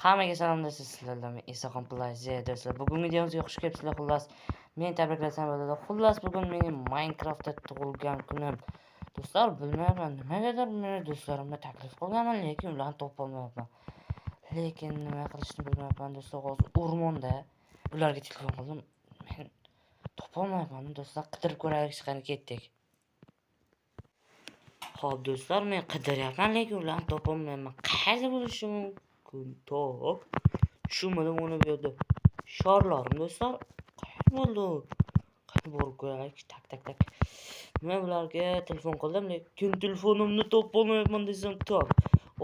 Hammaga salom do'stlar, sizlardan men Isaxon Plays do'stlar. Bugungi videomizga xush kelibsizlar. Xullas, men tabriklasam bo'ladi. Xullas, bugun mening Minecraftda tug'ilgan kunim. Do'stlar, bilmayman nimagadir meni do'stlarimga taklif qilganman, lekin ularni topolmayapman. Lekin nima qilishni bilmayapman do'stlar. Hozir o'rmonda ularga telefon qildim. Men topolmayapman do'stlar. Qidirib ko'raylik, chiqani ketdik. Xo'p do'stlar, men qidiryapman, lekin ularni topolmayapman. Qayerda bo'lishi mumkin? Top. Tushunmadim uni bu yerda. Shorlarim do'stlar. Qayerda bo'ldi? Qani borib ko'raylik. Tak. Men ularga telefon qildim, lekin telefonimni topolmayapman desam top.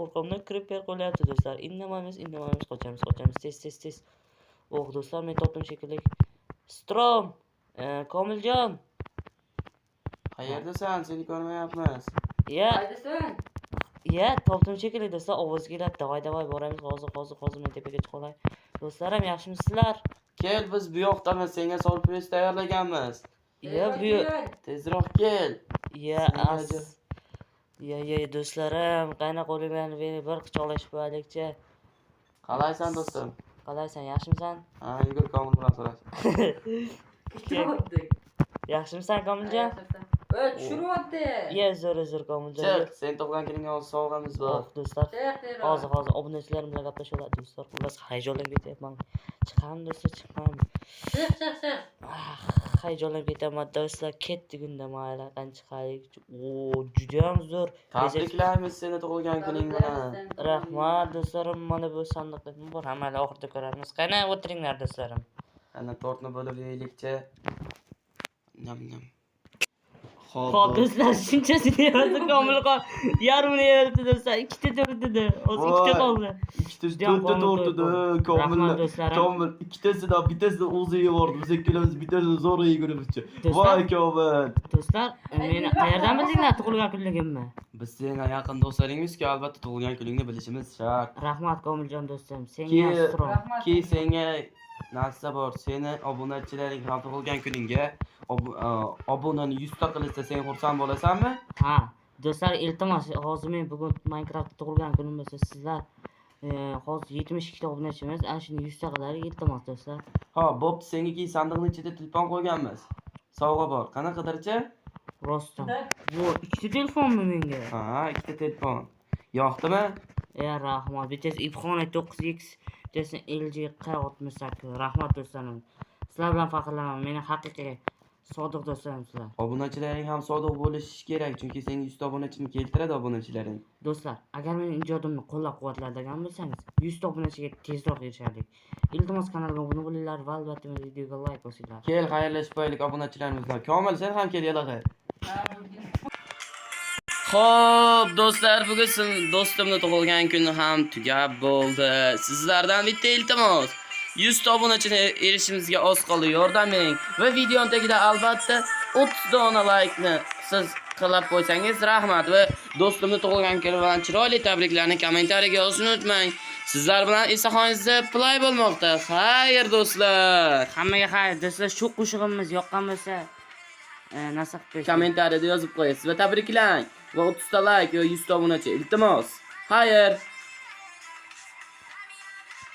Orqamdan creeper qo'yapti do'stlar. Indamaymiz, qochamiz. Tez. Oh do'stlar, men topdim shekilli. Strom, Komiljon. Qayerdasan? Seni ko'rmayapmiz. Qayerdasan? Topdim shekilli do'stlar, ovoz keladi. Davay boramiz. Hozir men tepaga chiqolay. Do'stlarim, yaxshimisizlar? Kel, biz bu yoqdamiz. Senga surpriz tayyorlaganmiz. Bu Tezroq kel. Do'stlarim, qayna qo'linglarni bering, bir quchoqlashib qo'yaylikchi. Qalaysan do'stim? Qalaysan, yaxshimisan? Ha, yugur Komil bilan so'rash. Yaxshimisan, Komiljon? Tushiryapti. Zo'r Komiljon. Chiq, sen tug'ilgan kuningga sovg'amiz bor. Do'stlar, hozir obunachilarim bilan gaplashib do'stlar. Xullas, hayajonlanib ketyapman. Chiqaman do'stlar, chiqmayman. Chiq. Hayajonlanib ketyapman do'stlar. Ketdik unda, mayli, qani chiqaylik. Juda ham zo'r. Tabriklaymiz seni tug'ilgan kuning bilan. Rahmat do'stlarim, mana bu sandiqda nima bor? Hammani oxirida ko'ramiz. Qani o'tiringlar do'stlarim. Ana tortni bo'lib yeylikchi. Nam. Xo'p do'stlar, shunchasini yeyapti Komilxon. Yarmini yeyapti do'stlar. Ikkita tortida. Hozir ikkita qoldi. Ikkita tortida Komil ikkitasidan bittasini o'zi yeyordi. Biz ikkalamiz bittasini zo'r yeguribmiz. Voy Komil. Do'stlar, meni qayerdan bildinglar tug'ilgan kunligimni? Biz senga yaqin do'stlaringmiz-ku, albatta tug'ilgan kuningni bilishimiz shart. Rahmat Komiljon do'stim. Senga strom. Senga narsa bor. Seni obunachilaring ham tug'ilgan kuningga obunani 100 ta qilsa sen xursand bo'lasanmi? Ha, do'stlar, iltimos, hozir men bugun Minecraftda tug'ilgan kunim bo'lsa, sizlar hozir 72 ta obunachimiz, ana shuni 100 ta qilaylik, iltimos do'stlar. Ha, bo'pti, senga sandiqning ichida telefon qo'yganmiz. Sovg'a bor. Qanaqadirchi? Rostdan. Bu ikkita telefonmi menga? Ha, ikkita telefon. Yoqdimi? Rahmat. Bittasi Ibxona 9X, bittasi LG Q68. Rahmat do'stlarim. Sizlar bilan faxrlanaman. Meni haqiqiy sodiq do'stlarim sizlar. Obunachilaring ham sodiq bo'lishi kerak, chunki senga 100 ta obunachini keltiradi obunachilaring. Do'stlar, agar mening ijodimni qo'llab-quvvatlaydigan bo'lsangiz, 100 ta obunachiga tezroq erishardik. Iltimos, kanalga obuna bo'linglar va albatta videoga like bosinglar. Kel, xayrlashib qo'yaylik obunachilarimiz bilan. Komil, sen ham kel, yalag'ay. Xo'p, do'stlar, bugun do'stimning tug'ilgan kuni ham tugab bo'ldi. Sizlardan bitta iltimos. 100 ta obunachiga erishimizga oz qoldi, yordam bering. Va videoning tagida albatta 30 dona like-ni siz qilib qo'ysangiz rahmat va do'stimning tug'ilgan kuni bilan chiroyli tabriklarni kommentariyaga yozishni unutmang. Sizlar bilan Isaxonizda play bo'lmoqda. Xayr do'stlar. Hammaga xayr do'stlar. Shu qo'shig'imiz yoqqan bo'lsa, nasib qilib kommentariyada yozib qo'yasiz va tabriklang. Va 30 ta like va 100 ta obunachi. Iltimos. Xayr.